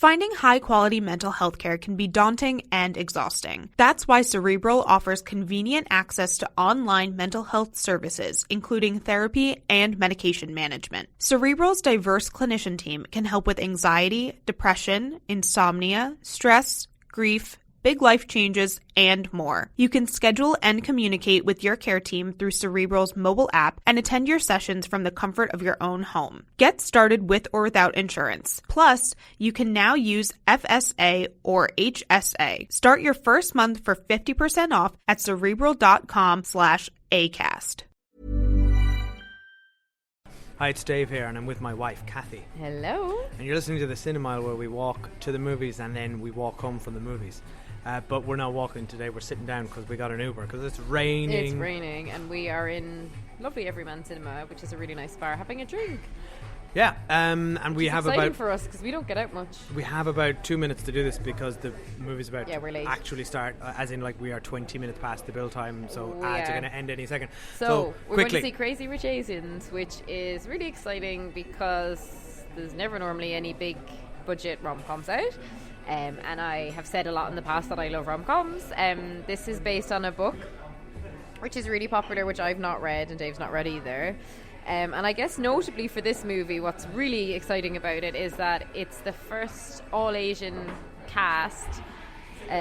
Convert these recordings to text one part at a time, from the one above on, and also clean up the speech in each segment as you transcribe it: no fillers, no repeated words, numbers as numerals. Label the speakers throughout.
Speaker 1: Finding high-quality mental health care can be daunting and exhausting. That's why Cerebral offers convenient access to online mental health services, including therapy and medication management. Cerebral's diverse clinician team can help with anxiety, depression, insomnia, stress, grief, big life changes, and more. You can schedule and communicate with your care team through Cerebral's mobile app and attend your sessions from the comfort of your own home. Get started with or without insurance. Plus, you can now use FSA or HSA. Start your first month for 50% off at Cerebral.com/ACAST.
Speaker 2: Hi, it's Dave here, and I'm with my wife, Cathy.
Speaker 3: Hello.
Speaker 2: And you're listening to the Cinema where we walk to the movies and then we walk home from the movies. But we're not walking today, we're sitting down because we got an Uber, because it's raining.
Speaker 3: It's raining, and we are in lovely Everyman Cinema, which is a really nice bar, having a drink.
Speaker 2: Yeah, and we have about...
Speaker 3: for us, because we don't get out much.
Speaker 2: We have about 2 minutes to do this because the movie's about
Speaker 3: we're late.
Speaker 2: to actually start, as in like we are 20 minutes past the bill time, so ads are going to end any second.
Speaker 3: So we're
Speaker 2: quickly.
Speaker 3: going to see Crazy Rich Asians, which is really exciting because there's never normally any big budget rom-coms out. And I have said a lot in the past that I love rom-coms. This is based on a book which is really popular, which I've not read and Dave's not read either. And I guess notably for this movie, what's really exciting about it is that it's the first all-Asian cast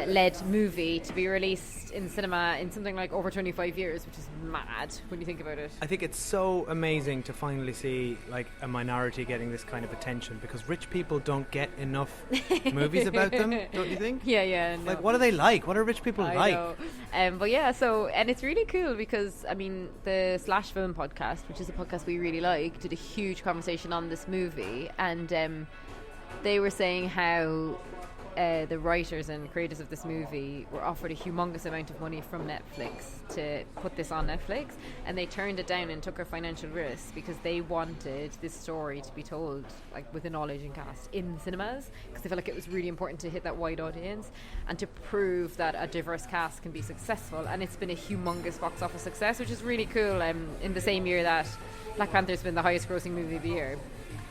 Speaker 3: led movie to be released in cinema in something like over 25 years, which is mad when you think about it.
Speaker 2: I think it's so amazing to finally see like a minority getting this kind of attention, because rich people don't get enough movies about them, don't you think?
Speaker 3: Yeah. No.
Speaker 2: Like, what are they like? What are rich people
Speaker 3: I
Speaker 2: like?
Speaker 3: know. But yeah, so, and it's really cool because, I mean, the Slash Film podcast, which is a podcast we really like, did a huge conversation on this movie, and they were saying how the writers and creators of this movie were offered a humongous amount of money from Netflix to put this on Netflix, and they turned it down and took a financial risk because they wanted this story to be told like with an all-Asian cast in cinemas, because they felt like it was really important to hit that wide audience and to prove that a diverse cast can be successful. And it's been a humongous box office success, which is really cool, in the same year that Black Panther's been the highest grossing movie of the year.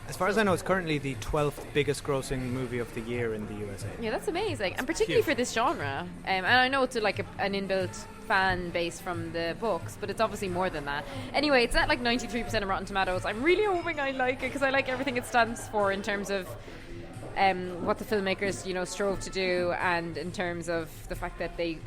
Speaker 2: As far as I know, it's currently the 12th biggest grossing movie of the year in the USA.
Speaker 3: Yeah, that's amazing. And particularly for this genre. And I know it's like an inbuilt fan base from the books, but it's obviously more than that. Anyway, it's at like 93% of Rotten Tomatoes. I'm really hoping I like it, because I like everything it stands for in terms of what the filmmakers, strove to do, and in terms of the fact that they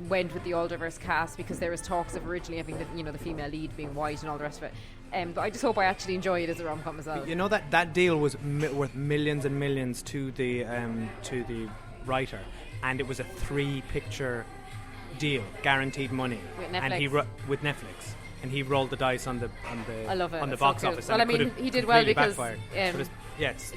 Speaker 3: went with the all-diverse cast, because there was talks of originally having the female lead being white and all the rest of it. But I just hope I actually enjoy it as a rom-com as well.
Speaker 2: You know that deal was worth millions and millions to the writer, and it was a 3-picture deal, guaranteed money,
Speaker 3: with Netflix.
Speaker 2: And with Netflix, and he rolled the dice on the
Speaker 3: I love it.
Speaker 2: on the
Speaker 3: It's
Speaker 2: box
Speaker 3: so cool.
Speaker 2: office.
Speaker 3: Well, I mean, he did well because
Speaker 2: it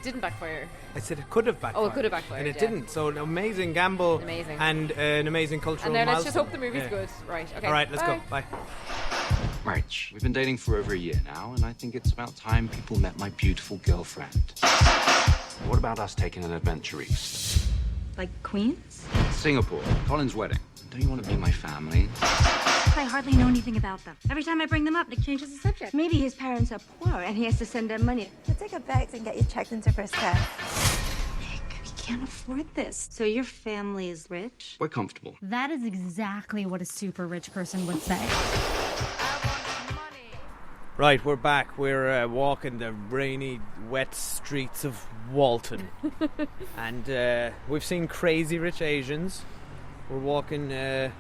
Speaker 3: didn't backfire.
Speaker 2: I said it could have backfired.
Speaker 3: Oh, it could have backfired,
Speaker 2: and it
Speaker 3: yeah.
Speaker 2: didn't. So an amazing gamble,
Speaker 3: Amazing.
Speaker 2: and an amazing cultural.
Speaker 3: And now let's
Speaker 2: milestone.
Speaker 3: just hope the movie's good. Right. Okay.
Speaker 2: All right, let's
Speaker 3: Bye.
Speaker 2: go. Bye.
Speaker 4: March. We've been dating for over a year now, and I think it's about time people met my beautiful girlfriend. What about us taking an adventure east?
Speaker 5: Like Queens?
Speaker 4: Singapore, Colin's wedding. Don't you want to be my family?
Speaker 5: I hardly know anything about them. Every time I bring them up, Nick changes the subject. Maybe his parents are poor and he has to send them money.
Speaker 6: We'll take a bags and get you checked into first class.
Speaker 5: Nick, we can't afford this. So your family is rich?
Speaker 4: We're comfortable.
Speaker 7: That is exactly what a super rich person would say.
Speaker 2: Right, we're back. We're walking the rainy, wet streets of Walton. And we've seen Crazy Rich Asians. We're walking... we're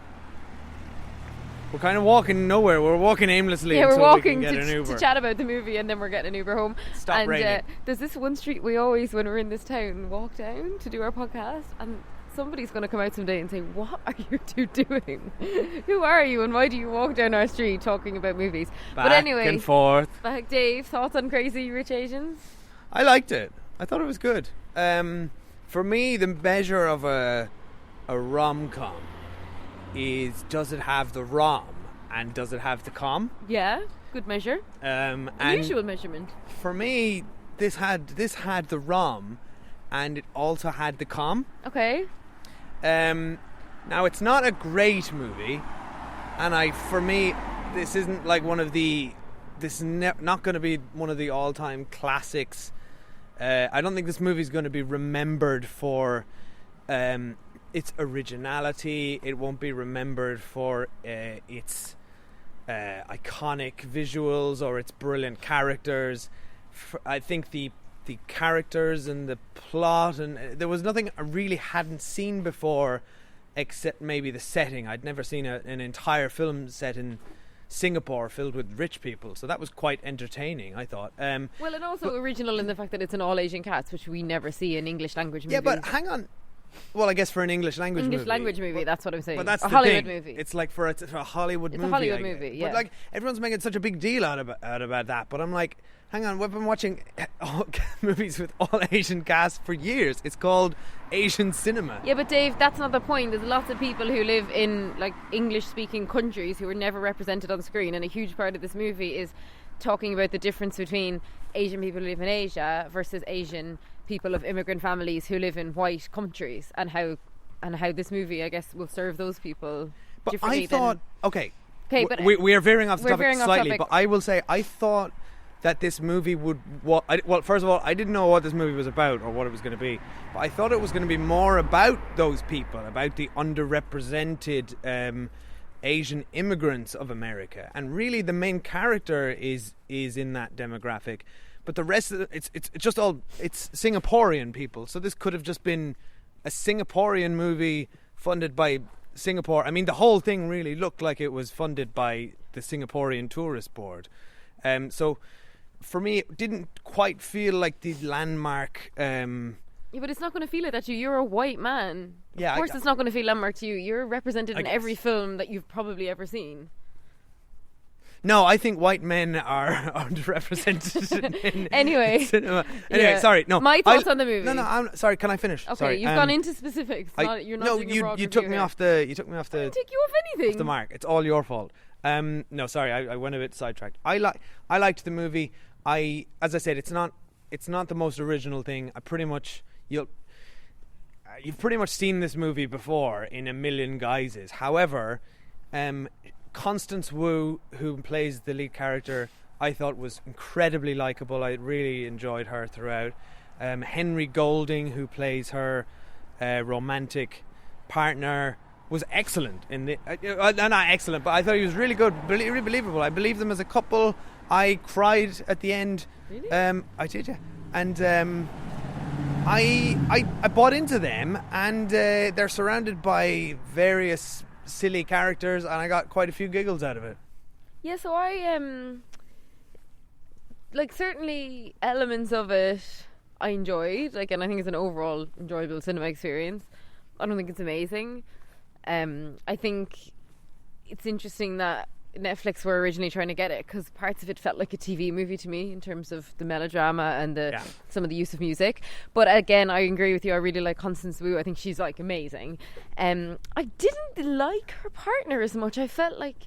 Speaker 2: kind of walking nowhere. We're walking aimlessly.
Speaker 3: Yeah, we're
Speaker 2: until
Speaker 3: walking
Speaker 2: we can get an Uber.
Speaker 3: to chat about the movie, and then we're getting an Uber home.
Speaker 2: Stop raining.
Speaker 3: There's this one street we always, when we're in this town, walk down to do our podcast, and somebody's going to come out someday and say, what are you two doing? Who are you, and why do you walk down our street talking about movies?
Speaker 2: Back
Speaker 3: but anyway,
Speaker 2: and forth.
Speaker 3: Back, Dave, thoughts on Crazy Rich Asians?
Speaker 2: I liked it. I thought it was good. For me, the measure of a rom-com is, does it have the rom and does it have the com?
Speaker 3: Yeah, good measure. Unusual measurement.
Speaker 2: For me, this had the rom, and it also had the com.
Speaker 3: Okay.
Speaker 2: Now it's not a great movie, and for me, this isn't like one of the. This is not going to be one of the all-time classics I don't think this movie is going to be remembered for its originality. It won't be remembered for its iconic visuals or its brilliant characters. I think the characters and the plot, and there was nothing I really hadn't seen before, except maybe the setting. I'd never seen an entire film set in Singapore filled with rich people, so that was quite entertaining, I thought.
Speaker 3: Well, and also original in the fact that it's an all Asian cast, which we never see in English language movies.
Speaker 2: Yeah, but hang on. Well, I guess for an English language
Speaker 3: movie, that's what I'm saying.
Speaker 2: But that's
Speaker 3: a
Speaker 2: the
Speaker 3: Hollywood
Speaker 2: thing.
Speaker 3: movie.
Speaker 2: It's like for a Hollywood movie.
Speaker 3: It's a Hollywood movie, yeah.
Speaker 2: But like everyone's making such a big deal out about that. But I'm like, hang on, we've been watching movies with all Asian cast for years. It's called Asian cinema.
Speaker 3: Yeah, but Dave, that's not the point. There's lots of people who live in like English-speaking countries who are never represented on screen, and a huge part of this movie is talking about the difference between Asian people who live in Asia versus Asian people of immigrant families who live in white countries, and how this movie, I guess, will serve those people differently.
Speaker 2: But I thought, okay,
Speaker 3: but
Speaker 2: we are veering off the topic slightly,
Speaker 3: topic.
Speaker 2: but I will say I thought that this movie would... Well, first of all, I didn't know what this movie was about or what it was going to be, but I thought it was going to be more about those people, about the underrepresented Asian immigrants of America, and really the main character is in that demographic. But the rest of it's just all... It's Singaporean people, so this could have just been a Singaporean movie funded by Singapore. I mean, the whole thing really looked like it was funded by the Singaporean Tourist Board. So, for me, it didn't quite feel like the landmark...
Speaker 3: Yeah, but it's not going to feel like that to you. You're a white man.
Speaker 2: Yeah,
Speaker 3: of course it's not going to feel landmark to you. You're represented in every film that you've probably ever seen.
Speaker 2: No, I think white men are underrepresented in cinema. Anyway,
Speaker 3: yeah.
Speaker 2: Sorry, no.
Speaker 3: My thoughts on the movie.
Speaker 2: No, I'm sorry. Can I finish?
Speaker 3: Okay,
Speaker 2: sorry.
Speaker 3: you've gone into specifics. You're not doing a broad
Speaker 2: you took
Speaker 3: review
Speaker 2: me
Speaker 3: here.
Speaker 2: off the.
Speaker 3: I didn't take you off anything.
Speaker 2: Off the mark. It's all your fault. No, sorry. I went a bit sidetracked. I liked the movie. As I said, it's not the most original thing. You've pretty much seen this movie before in a million guises. However, Constance Wu, who plays the lead character, I thought was incredibly likeable. I really enjoyed her throughout. Henry Golding, who plays her romantic partner, was excellent in the not excellent, but I thought he was really good, really believable. I believed them as a couple. I cried at the end.
Speaker 3: Really?
Speaker 2: I did, yeah. And I bought into them, and they're surrounded by various silly characters, and I got quite a few giggles out of it.
Speaker 3: Yeah, so I certainly elements of it I enjoyed, and I think it's an overall enjoyable cinema experience. I don't think it's amazing. I think it's interesting that Netflix were originally trying to get it, because parts of it felt like a TV movie to me in terms of the melodrama and some of the use of music. But again, I agree with you. I really like Constance Wu. I think she's amazing. I didn't like her partner as much. I felt like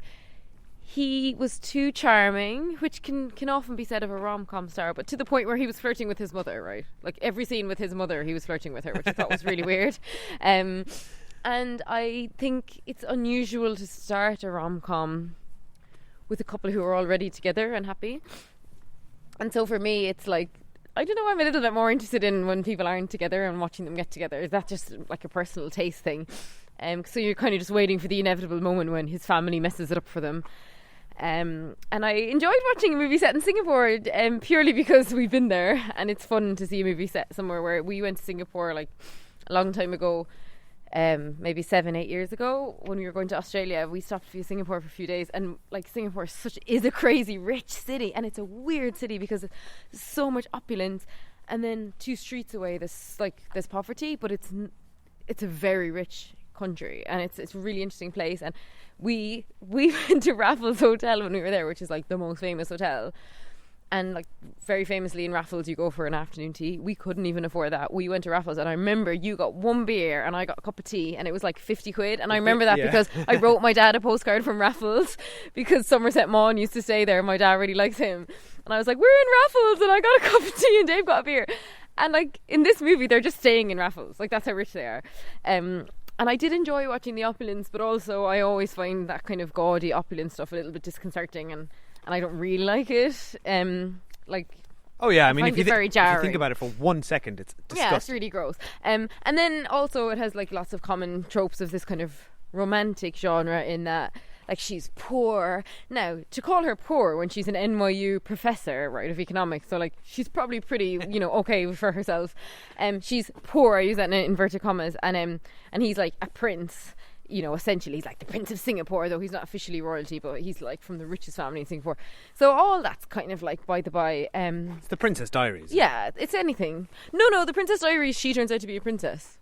Speaker 3: he was too charming, which can often be said of a rom-com star, but to the point where he was flirting with his mother, right? Like every scene with his mother, he was flirting with her, which I thought was really weird. And I think it's unusual to start a rom-com with a couple who are already together and happy. And so for me, it's like, I don't know, I'm a little bit more interested in when people aren't together and watching them get together. Is that just like a personal taste thing? So you're kind of just waiting for the inevitable moment when his family messes it up for them. And I enjoyed watching a movie set in Singapore purely because we've been there, and it's fun to see a movie set somewhere. Where we went to Singapore a long time ago, maybe 7-8 years ago, when we were going to Australia. We stopped in Singapore for a few days, and Singapore is a crazy rich city, and it's a weird city because there's so much opulence, and then 2 streets away there's poverty, but it's a very rich country, and it's a really interesting place. And we went to Raffles Hotel when we were there, which is the most famous hotel. And very famously in Raffles, you go for an afternoon tea. We couldn't even afford that. We went to Raffles, and I remember you got 1 beer and I got a cup of tea, and it was 50 quid. And I remember that because I wrote my dad a postcard from Raffles, because Somerset Maugham used to stay there. My dad really likes him, and I was like, we're in Raffles, and I got a cup of tea and Dave got a beer. And in this movie, they're just staying in Raffles. That's how rich they are. And I did enjoy watching the opulence, but also I always find that kind of gaudy opulence stuff a little bit disconcerting, and I don't really like it.
Speaker 2: Oh yeah, I mean,
Speaker 3: find
Speaker 2: if you,
Speaker 3: it very
Speaker 2: if you think
Speaker 3: jarring.
Speaker 2: about it for 1 second, it's disgusting.
Speaker 3: Yeah, it's really gross. And then also it has like lots of common tropes of this kind of romantic genre in that, like, she's poor. Now, to call her poor when she's an NYU professor, right, of economics, so like she's probably pretty, okay for herself. She's poor. I use that in inverted commas, and he's like a prince. Essentially, he's like the Prince of Singapore, though he's not officially royalty, but he's like from the richest family in Singapore. So all that's kind of like by the by.
Speaker 2: It's the Princess Diaries.
Speaker 3: Yeah, it's anything. No, the Princess Diaries. She turns out to be a princess.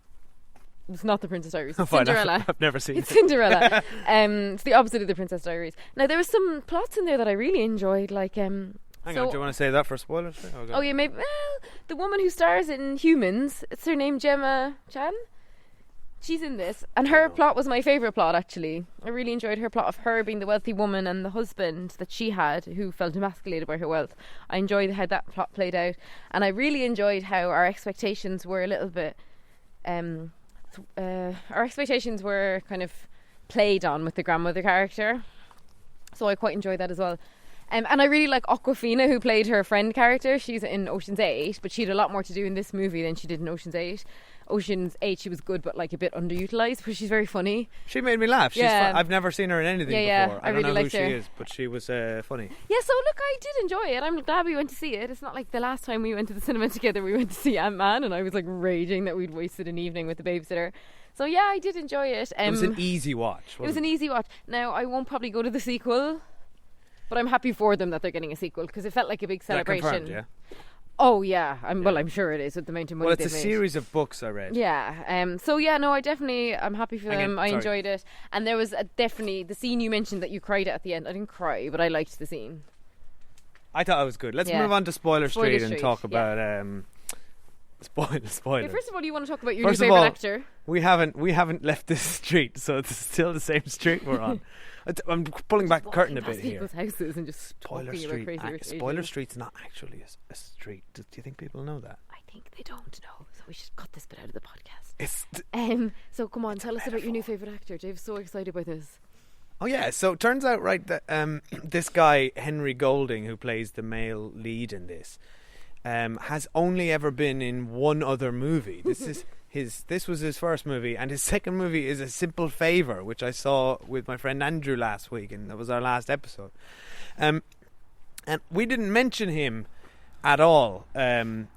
Speaker 3: It's not the Princess Diaries. It's Cinderella.
Speaker 2: I've never seen
Speaker 3: It's
Speaker 2: it.
Speaker 3: Cinderella. It's the opposite of the Princess Diaries. Now there were some plots in there that I really enjoyed, like
Speaker 2: Hang on, do you want to say that for spoilers?
Speaker 3: Oh yeah, maybe. Well, the woman who stars in Humans, it's her name Gemma Chan. She's in this, and her plot was my favourite plot, actually. I really enjoyed her plot of her being the wealthy woman and the husband that she had who felt emasculated by her wealth. I enjoyed how that plot played out, and I really enjoyed how our expectations were a little bit our expectations were kind of played on with the grandmother character, so I quite enjoyed that as well. And I really like Awkwafina, who played her friend character. She's in Ocean's 8, but she had a lot more to do in this movie than she did in Ocean's 8. Ocean's 8, she was good, but like a bit underutilised, but she's very funny.
Speaker 2: She made me laugh. She's fun. I've never seen her in anything before.
Speaker 3: I
Speaker 2: don't
Speaker 3: really
Speaker 2: know who
Speaker 3: liked
Speaker 2: she
Speaker 3: her.
Speaker 2: is, but she was funny.
Speaker 3: Yeah, so look, I did enjoy it. I'm glad we went to see it. It's not like the last time we went to the cinema together, we went to see Ant-Man, and I was like raging that we'd wasted an evening with the babysitter. So yeah, I did enjoy it.
Speaker 2: It was an easy watch.
Speaker 3: It was an easy watch. Now, I won't probably go to the sequel, but I'm happy for them that they're getting a sequel, because it felt like a big celebration.
Speaker 2: Confirmed, yeah.
Speaker 3: Oh yeah, well, I'm sure it is with the amount of money
Speaker 2: Well, it's
Speaker 3: they've
Speaker 2: a
Speaker 3: made.
Speaker 2: series of books I read.
Speaker 3: Yeah. So yeah, no, I'm happy for them. I enjoyed it, and there was definitely the scene you mentioned that you cried at the end. I didn't cry, but I liked the scene.
Speaker 2: I thought it was good. Let's move on to Spoiler Street and talk about spoilers.
Speaker 3: Okay, first of all, you want to talk about your new favourite actor?
Speaker 2: We haven't left this street, so it's still the same street we're on. I'm pulling back the curtain a bit here.
Speaker 3: People's houses and just
Speaker 2: Spoiler
Speaker 3: talking
Speaker 2: Street.
Speaker 3: about crazy
Speaker 2: Spoiler Street's not actually a street. Do you think people know that?
Speaker 3: I think they don't know, so we should cut this bit out of the podcast. So come on, tell us about your new favourite actor. Dave's so excited about this.
Speaker 2: Oh yeah, so it turns out, right, that this guy Henry Golding, who plays the male lead in this, has only ever been in one other movie. This was his first movie, and his second movie is A Simple Favor, which I saw with my friend Andrew last week, and that was our last episode. And we didn't mention him at all in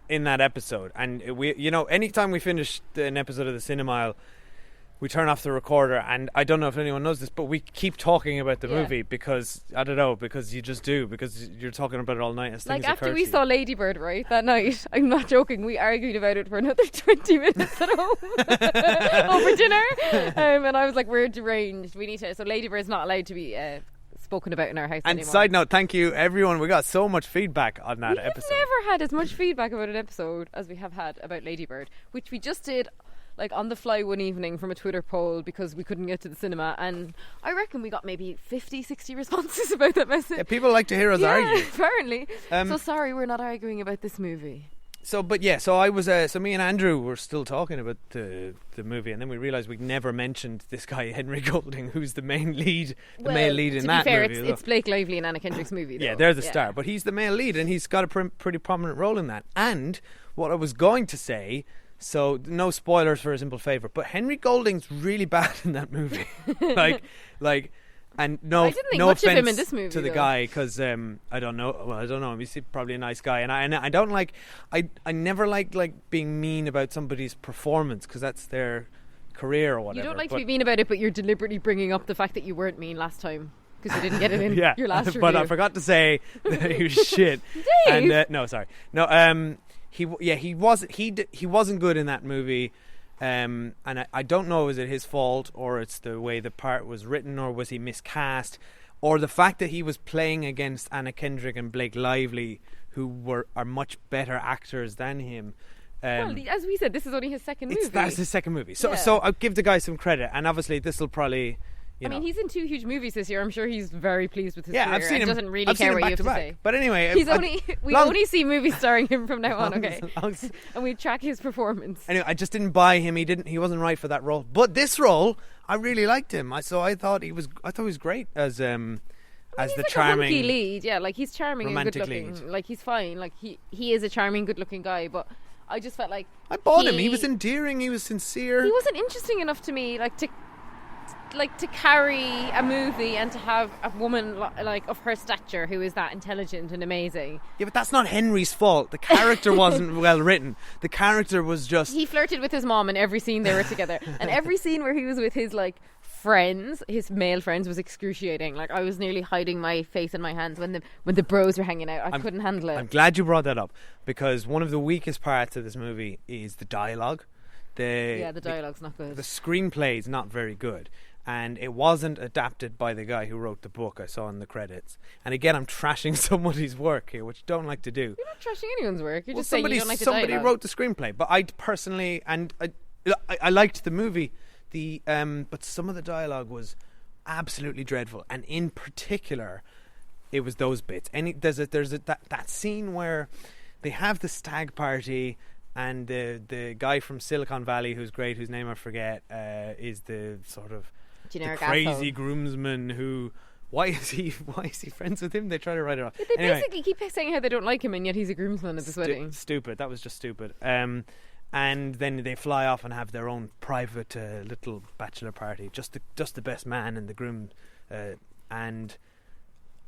Speaker 2: that episode. And we, anytime we finish an episode of the Cinemile, we turn off the recorder, and I don't know if anyone knows this, but we keep talking about the movie because, I don't know, because you just do, because you're talking about it all night as things
Speaker 3: like after
Speaker 2: occur
Speaker 3: we
Speaker 2: to
Speaker 3: saw Lady Bird, right, that night, I'm not joking, we argued about it for another 20 minutes at home over dinner, and I was like, we're deranged, we need to, so Lady Bird's not allowed to be spoken about in our house anymore.
Speaker 2: And side note, thank you everyone, we got so much feedback on that episode.
Speaker 3: We've never had as much feedback about an episode as we have had about Lady Bird, which we just did like on the fly one evening from a Twitter poll because we couldn't get to the cinema, and I reckon we got maybe 50-60 responses about that message.
Speaker 2: Yeah, people like to hear us argue.
Speaker 3: Apparently. So sorry we're not arguing about this movie.
Speaker 2: So I was so me and Andrew were still talking about the movie, and then we realised we'd never mentioned this guy Henry Golding, who's the main lead, male lead in that movie.
Speaker 3: To be fair, it's Blake Lively and Anna Kendrick's movie though.
Speaker 2: Yeah, they're the star, but he's the male lead, and he's got a pretty prominent role in that. And what I was going to say, so no spoilers for A Simple Favor, but Henry Golding's really bad in that movie. And no,
Speaker 3: I didn't think
Speaker 2: no
Speaker 3: much of
Speaker 2: offense
Speaker 3: him in this movie,
Speaker 2: to the
Speaker 3: though.
Speaker 2: guy, because I don't know. Well, I don't know him. He's probably a nice guy, and I don't like. I never like being mean about somebody's performance, because that's their career or whatever.
Speaker 3: You don't like to be mean about it, but you're deliberately bringing up the fact that you weren't mean last time because you didn't get it in your last review.
Speaker 2: But I forgot to say that he was shit.
Speaker 3: Dave!
Speaker 2: And no, sorry, no. He wasn't good in that movie. And I don't know, is it his fault, or it's the way the part was written, or was he miscast, or the fact that he was playing against Anna Kendrick and Blake Lively, who are much better actors than him.
Speaker 3: Well, as we said, this is only his second movie.
Speaker 2: That's his second movie. So
Speaker 3: Yeah.
Speaker 2: so I'll give the guy some credit, and obviously this will probably,
Speaker 3: I mean, he's in 2 huge movies this year. I'm sure he's very pleased with his
Speaker 2: yeah,
Speaker 3: career.
Speaker 2: I've seen
Speaker 3: and
Speaker 2: him.
Speaker 3: doesn't really
Speaker 2: I've seen
Speaker 3: care
Speaker 2: him
Speaker 3: what you
Speaker 2: back
Speaker 3: have
Speaker 2: to
Speaker 3: to
Speaker 2: back.
Speaker 3: say.
Speaker 2: But anyway,
Speaker 3: We only see movies starring him from now on. Okay,
Speaker 2: long-
Speaker 3: and we track his performance.
Speaker 2: Anyway, I just didn't buy him. He wasn't right for that role. But this role, I really liked him. I thought he was great as as
Speaker 3: he's
Speaker 2: the
Speaker 3: like
Speaker 2: charming
Speaker 3: a hunky lead. Yeah, like he's charming and
Speaker 2: romantic
Speaker 3: good looking.
Speaker 2: lead.
Speaker 3: Like he's fine. Like he is a charming, good looking guy. But I just felt like
Speaker 2: I bought him. He was endearing. He was sincere.
Speaker 3: He wasn't interesting enough to me, like to carry a movie and to have a woman like of her stature who is that intelligent and amazing.
Speaker 2: Yeah, but that's not Henry's fault. The character wasn't well written. The character was just...
Speaker 3: He flirted with his mom in every scene they were together. And every scene where he was with his like friends, his male friends, was excruciating. Like I was nearly hiding my face in my hands when the bros were hanging out. I couldn't handle it.
Speaker 2: I'm glad you brought that up, because one of the weakest parts of this movie is the dialogue. The
Speaker 3: dialogue's not good.
Speaker 2: The screenplay is not very good. And it wasn't adapted by the guy who wrote the book I saw in the credits. And again, I'm trashing somebody's work here, which I don't like to do.
Speaker 3: You're not trashing anyone's work. You're just saying you don't like the dialogue.
Speaker 2: Somebody wrote the screenplay, but I personally, and I liked the movie. But some of the dialogue was absolutely dreadful, and in particular, it was those bits. There's that scene where they have the stag party. And the guy from Silicon Valley, who's great, whose name I forget, is the sort of
Speaker 3: generic
Speaker 2: the crazy
Speaker 3: asshole.
Speaker 2: groomsman who... Why is he friends with him? They try to write it off.
Speaker 3: They basically keep saying how they don't like him, and yet he's a groomsman at this wedding.
Speaker 2: Stupid. That was just stupid. And then they fly off and have their own private little bachelor party. Just the best man and the groom, and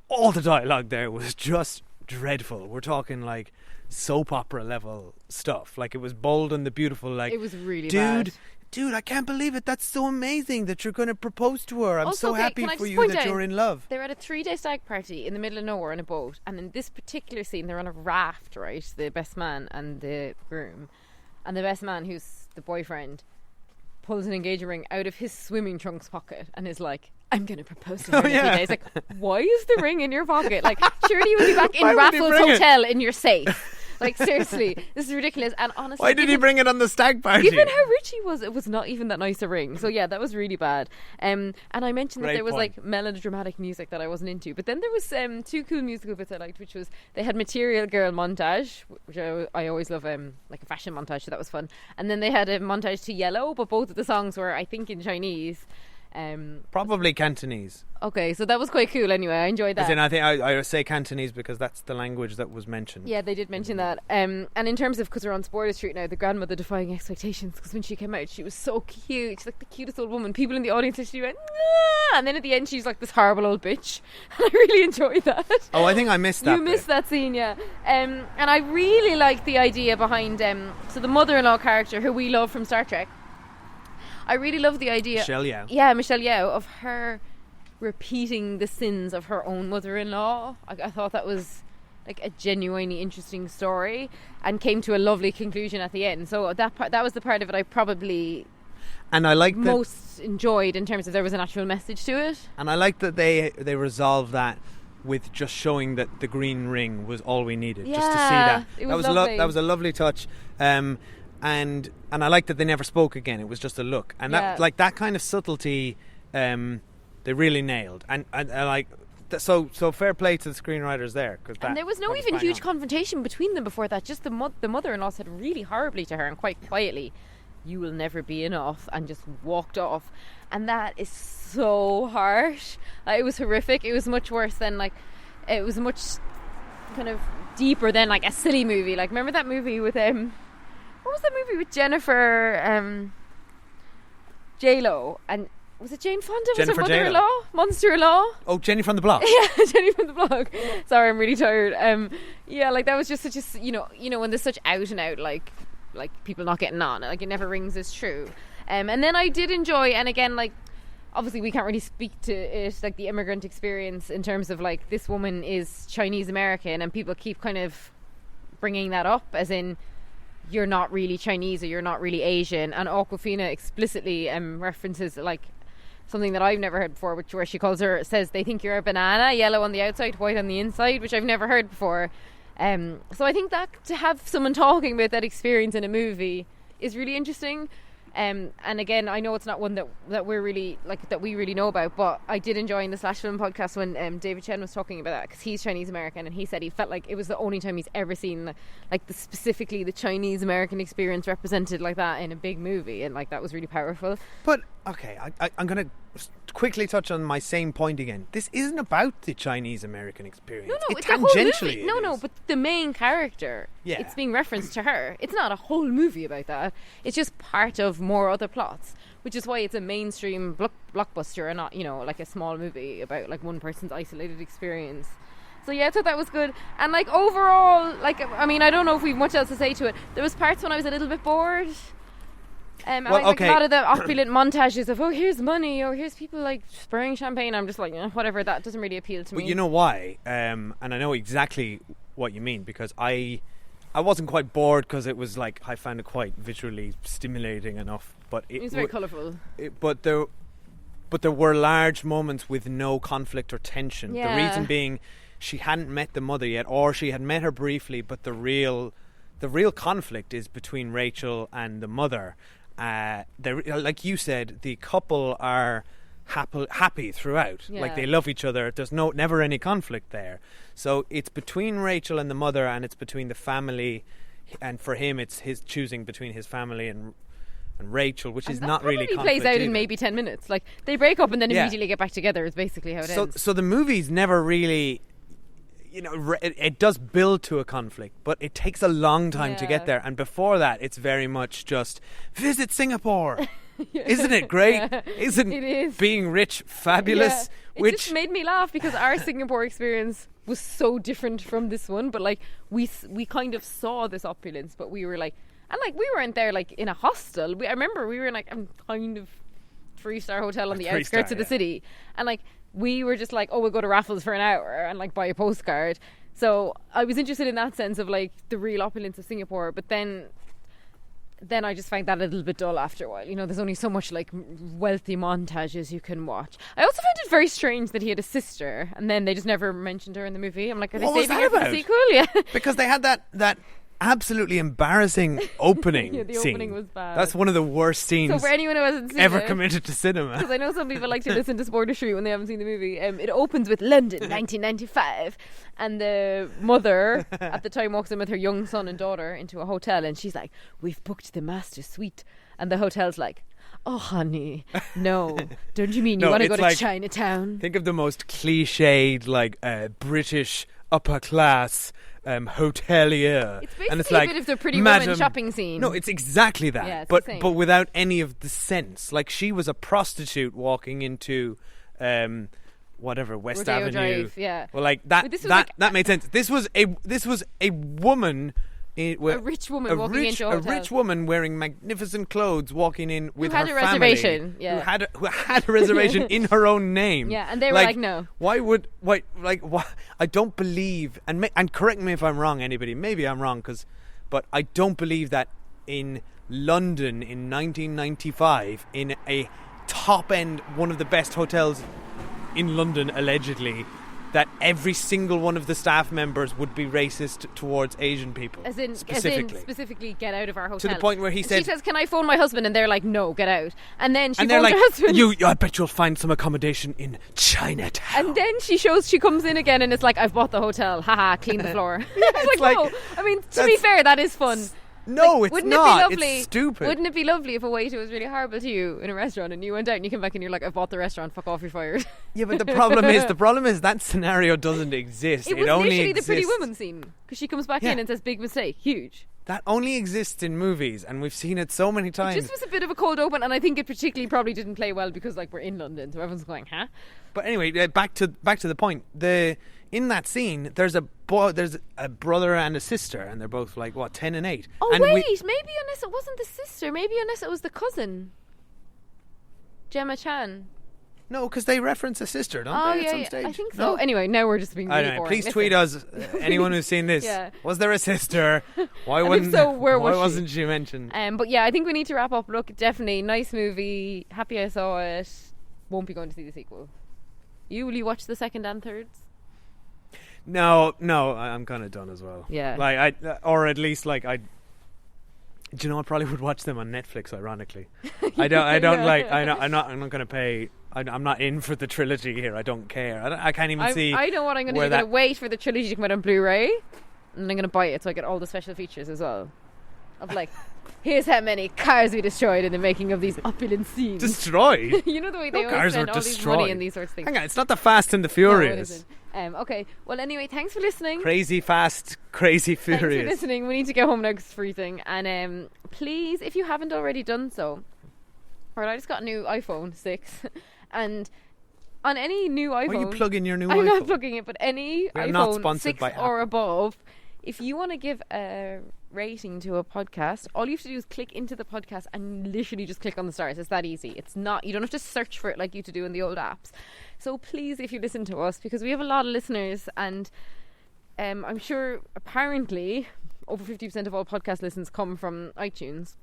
Speaker 2: all the dialogue there was just dreadful. We're talking like soap opera level stuff. Like, it was Bold and the Beautiful. Like,
Speaker 3: it was really bad.
Speaker 2: Dude, I can't believe it. That's so amazing that you're going to propose to her. I'm
Speaker 3: also,
Speaker 2: so happy for you that you're in love.
Speaker 3: They're at a 3-day stag party in the middle of nowhere on a boat, and in this particular scene they're on a raft, right? The best man and the groom, and the best man, who's the boyfriend, pulls an engagement ring out of his swimming trunks pocket and is like, I'm going to propose to her in a few days. Like, why is the ring in your pocket? Like, surely you would be back in Raffles Hotel in your safe. Like, seriously, this is ridiculous. And honestly,
Speaker 2: why did he bring it on the stag party?
Speaker 3: Given how rich he was, it was not even that nice a ring. So yeah, that was really bad. And I mentioned that there was like melodramatic music that I wasn't into, but then there was two cool musical bits I liked, which was they had Material Girl montage, which I always love, like a fashion montage, so that was fun. And then they had a montage to Yellow, but both of the songs were, I think, in Chinese.
Speaker 2: Probably Cantonese.
Speaker 3: Okay, so that was quite cool anyway. I enjoyed that.
Speaker 2: As in, I think I say Cantonese because that's the language that was mentioned.
Speaker 3: Yeah, they did mention that. And in terms of, because we're on Spoiler Street now, the grandmother defying expectations, because when she came out, she was so cute. She's like the cutest old woman. People in the audience actually went, nah! And then at the end, she's like this horrible old bitch. And I really enjoyed that.
Speaker 2: Oh, I think I missed that.
Speaker 3: You missed that scene, yeah. And I really liked the idea behind, so the mother-in-law character, who we love from Star Trek. I really love the idea.
Speaker 2: Michelle Yeoh.
Speaker 3: Yeah, Michelle Yeoh, of her repeating the sins of her own mother-in-law. I thought that was like a genuinely interesting story, and came to a lovely conclusion at the end. So that was the part of it I probably most enjoyed, in terms of there was an actual message to it. And I like that they resolved that with just showing that the green ring was all we needed.
Speaker 2: Yeah, just to see that.
Speaker 3: It was lovely.
Speaker 2: That was a lovely touch. And I like that they never spoke again. It was just a look, and that kind of subtlety, they really nailed. And like, so fair play to the screenwriters there, because
Speaker 3: and there was no even huge confrontation between them before that. Just the mother-in-law said really horribly to her, and quite quietly, "You will never be enough," and just walked off. And that is so harsh. It was horrific. It was much worse than it was much kind of deeper than like a silly movie. Like, remember that movie with what was that movie with Jennifer J-Lo, and was it Jane Fonda?
Speaker 2: Jennifer
Speaker 3: was her mother-in-law? Monster-in-law?
Speaker 2: Oh, Jenny from the Block.
Speaker 3: Yeah, Jenny from the Block. Sorry, I'm really tired. Yeah, like that was just such a, you know when there's such out and out like people not getting on, like it never rings as true. And then I did enjoy, and again, like, obviously we can't really speak to it, like the immigrant experience, in terms of like this woman is Chinese American, and people keep kind of bringing that up as in, you're not really Chinese or you're not really Asian. And Awkwafina explicitly references like something that I've never heard before, where she says they think you're a banana, yellow on the outside, white on the inside, which I've never heard before. So I think that to have someone talking about that experience in a movie is really interesting. And again, I know it's not one that we're really that we really know about, but I did enjoy in the Slash Film podcast when David Chen was talking about that, because he's Chinese American, and he said he felt like it was the only time he's ever seen specifically the Chinese American experience represented like that in a big movie, and like that was really powerful.
Speaker 2: But okay, I'm gonna quickly touch on my same point again. This isn't about the Chinese American experience.
Speaker 3: No,
Speaker 2: it
Speaker 3: it's the whole movie.
Speaker 2: tangentially.
Speaker 3: No, but the main character.
Speaker 2: Yeah.
Speaker 3: It's being referenced to her. It's not a whole movie about that. It's just part of more other plots, which is why it's a mainstream blockbuster and not, like a small movie about like one person's isolated experience. So yeah, I thought that was good. And like overall, like I mean, I don't know if we've much else to say to it. There was parts when I was a little bit bored. A lot of the opulent montages of here's money, or here's people like spraying champagne. I'm just like whatever. That doesn't really appeal to me.
Speaker 2: But you know why? And I know exactly what you mean, because I wasn't quite bored because it was like I found it quite visually stimulating enough. But it
Speaker 3: was very colourful.
Speaker 2: But there were large moments with no conflict or tension.
Speaker 3: Yeah.
Speaker 2: The reason being, she hadn't met the mother yet, or she had met her briefly. But the real conflict is between Rachel and the mother. Like you said, the couple are happy throughout.
Speaker 3: Yeah.
Speaker 2: Like they love each other. There's never any conflict there. So it's between Rachel and the mother, and it's between the family. And for him, it's his choosing between his family and Rachel, which is not really conflict
Speaker 3: plays out
Speaker 2: either.
Speaker 3: in maybe 10 minutes. Like they break up and then
Speaker 2: Yeah.
Speaker 3: immediately get back together. Is basically how it ends.
Speaker 2: So the movie's never really. It does build to a conflict, but it takes a long time to get there. And before that, it's very much just visit Singapore. Isn't it great?
Speaker 3: Yeah.
Speaker 2: Isn't
Speaker 3: It is.
Speaker 2: being rich fabulous?
Speaker 3: Yeah. It just made me laugh because our Singapore experience was so different from this one. But like we kind of saw this opulence, but we were like, and like we weren't there like in a hostel. I remember we were in like a kind of 3-star hotel on the outskirts of the city, and like. We were just like, we'll go to Raffles for an hour and like buy a postcard. So I was interested in that sense of like the real opulence of Singapore. But then I just find that a little bit dull after a while. There's only so much like wealthy montages you can watch. I also found it very strange that he had a sister and then they just never mentioned her in the movie. I'm like, are they saving her for the sequel? Yeah.
Speaker 2: Because they had that absolutely embarrassing opening
Speaker 3: Yeah, the
Speaker 2: scene.
Speaker 3: opening was bad.
Speaker 2: That's one of the worst scenes
Speaker 3: So for anyone who hasn't seen
Speaker 2: ever
Speaker 3: it,
Speaker 2: committed to cinema.
Speaker 3: because I know some people like to listen to Spoiler Street when they haven't seen the movie. It opens with London, 1995, and the mother at the time walks in with her young son and daughter into a hotel, and she's like, "We've booked the master suite," and the hotel's like, "Oh, honey, no, don't you mean you
Speaker 2: No,
Speaker 3: want to go
Speaker 2: it's
Speaker 3: to
Speaker 2: like-
Speaker 3: Chinatown?"
Speaker 2: Think of the most cliched, like British upper class hotelier.
Speaker 3: It's basically
Speaker 2: and it's
Speaker 3: a
Speaker 2: like,
Speaker 3: bit of the Pretty
Speaker 2: Madam,
Speaker 3: Woman shopping scene.
Speaker 2: No, it's exactly that.
Speaker 3: Yeah, it's
Speaker 2: but
Speaker 3: the same.
Speaker 2: but without any of the sense. Like she was a prostitute walking into whatever West
Speaker 3: Rodeo
Speaker 2: Avenue.
Speaker 3: Drive, yeah.
Speaker 2: Well, like that.
Speaker 3: But this was
Speaker 2: that
Speaker 3: like
Speaker 2: that made sense. This was a woman.
Speaker 3: A rich woman walking into a hotel.
Speaker 2: rich woman wearing magnificent clothes walking in with
Speaker 3: had
Speaker 2: her
Speaker 3: a
Speaker 2: family,
Speaker 3: reservation, yeah.
Speaker 2: who had a reservation in her own name.
Speaker 3: Yeah, and they were like, no.
Speaker 2: Why? I don't believe, and correct me if I'm wrong, anybody. Maybe I'm wrong, but I don't believe that in London in 1995, in a top end, one of the best hotels in London, allegedly, that every single one of the staff members would be racist towards Asian people.
Speaker 3: As in specifically get out of our hotel.
Speaker 2: To the point where he said...
Speaker 3: She says, "Can I phone my husband?" And they're like, "No, get out." And then she
Speaker 2: and they're
Speaker 3: phones
Speaker 2: like,
Speaker 3: her husband.
Speaker 2: I bet you'll find some accommodation in Chinatown.
Speaker 3: And then she comes in again and it's like, "I've bought the hotel. Haha, clean the floor." It's like, no. I mean, to be fair, that is fun.
Speaker 2: No, it's
Speaker 3: wouldn't
Speaker 2: not.
Speaker 3: It be lovely?
Speaker 2: It's stupid.
Speaker 3: Wouldn't it be lovely if a waiter was really horrible to you in a restaurant and you went out and you came back and you're like, "I've bought the restaurant. Fuck off, you're fired."
Speaker 2: Yeah, but the problem is that scenario doesn't exist.
Speaker 3: It was
Speaker 2: only
Speaker 3: literally
Speaker 2: exists.
Speaker 3: the Pretty Woman scene because she comes back in and says, "Big mistake, huge."
Speaker 2: That only exists in movies, and we've seen it so many times.
Speaker 3: It just was a bit of a cold open, and I think it particularly probably didn't play well because like we're in London, so everyone's going, "Huh?"
Speaker 2: But anyway, back to the point. In that scene, there's a brother and a sister, and they're both like 10 and 8.
Speaker 3: Oh
Speaker 2: and
Speaker 3: wait, maybe unless it wasn't the sister, maybe unless it was the cousin, Gemma Chan.
Speaker 2: No, because they reference a sister, don't they? At some stage?
Speaker 3: I think so.
Speaker 2: No?
Speaker 3: Anyway, now we're just being really
Speaker 2: I don't know.
Speaker 3: boring.
Speaker 2: Please tweet us, anyone who's seen this.
Speaker 3: Yeah.
Speaker 2: Was there a sister? Why
Speaker 3: And if
Speaker 2: wouldn't?
Speaker 3: so, where was
Speaker 2: why
Speaker 3: she?
Speaker 2: wasn't she mentioned?
Speaker 3: But yeah, I think we need to wrap up. Look, definitely nice movie. Happy I saw it. Won't be going to see the sequel. Will you watch the second and thirds?
Speaker 2: No, I'm kind of done as well.
Speaker 3: Yeah.
Speaker 2: Or at least like I. Do you know I probably would watch them on Netflix? Ironically, I don't like. I'm not going to pay. I'm not in for the trilogy here. I don't care. I can't even see.
Speaker 3: I know what I'm going to do. I'm going to wait for the trilogy to come out on Blu-ray, and I'm going to buy it so I get all the special features as well. Of like here's how many cars we destroyed in the making of these opulent scenes.
Speaker 2: Destroyed?
Speaker 3: You know the way they
Speaker 2: No
Speaker 3: always
Speaker 2: cars
Speaker 3: spend
Speaker 2: were
Speaker 3: all these
Speaker 2: destroyed.
Speaker 3: money in these sorts of things.
Speaker 2: Hang on, it's not the Fast and the
Speaker 3: No, it
Speaker 2: Furious.
Speaker 3: isn't. Okay, well anyway, thanks for listening.
Speaker 2: Crazy Fast, Crazy
Speaker 3: Thanks for
Speaker 2: Furious.
Speaker 3: listening. We need to get home now 'cause it's freezing. And please, if you haven't already done so, right, I just got a new iPhone 6, and on any new iPhone,
Speaker 2: Why are you plugging your new
Speaker 3: I'm
Speaker 2: iPhone?
Speaker 3: not plugging it, but any
Speaker 2: We are not
Speaker 3: iPhone
Speaker 2: sponsored
Speaker 3: 6
Speaker 2: by
Speaker 3: or
Speaker 2: Apple.
Speaker 3: above, if you want to give a rating to a podcast, all you have to do is click into the podcast and literally just click on the stars. It's that easy. It's not, you don't have to search for it like you used to do in the old apps. So please, if you listen to us, because we have a lot of listeners, and I'm sure apparently over 50% of all podcast listens come from iTunes.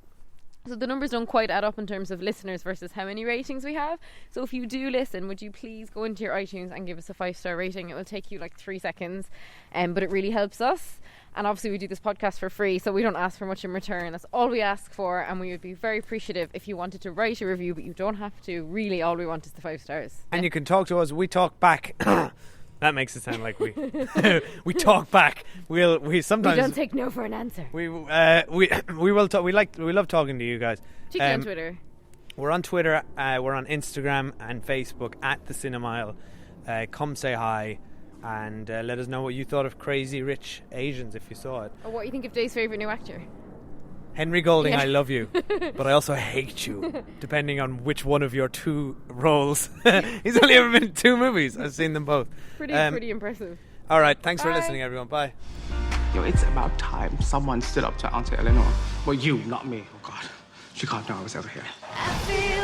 Speaker 3: So the numbers don't quite add up in terms of listeners versus how many ratings we have. So if you do listen, would you please go into your iTunes and give us a 5-star rating? It will take you like 3 seconds, but it really helps us. And obviously we do this podcast for free, so we don't ask for much in return. That's all we ask for, and we would be very appreciative if you wanted to write a review, but you don't have to. Really, all we want is the 5 stars.
Speaker 2: And you can talk to us. We talk back. That makes it sound like we we talk back. We sometimes
Speaker 3: We don't take no for an answer.
Speaker 2: we will talk. We love talking to you guys.
Speaker 3: Check on Twitter.
Speaker 2: We're on Twitter. We're on Instagram and Facebook at the Cinemile. Come say hi, and let us know what you thought of Crazy Rich Asians if you saw it.
Speaker 3: Or what you think of Dave's favourite new actor.
Speaker 2: Henry Golding,
Speaker 3: Yeah.
Speaker 2: I love you, but I also hate you, depending on which one of your 2 roles. He's only ever been in 2 movies. I've seen them both.
Speaker 3: Pretty impressive.
Speaker 2: All right, thanks for
Speaker 3: Bye.
Speaker 2: listening, everyone. Bye.
Speaker 8: Yo, it's about time someone stood up to Auntie Eleanor. Well, you, not me. Oh, God. She can't know I was ever here.
Speaker 6: I feel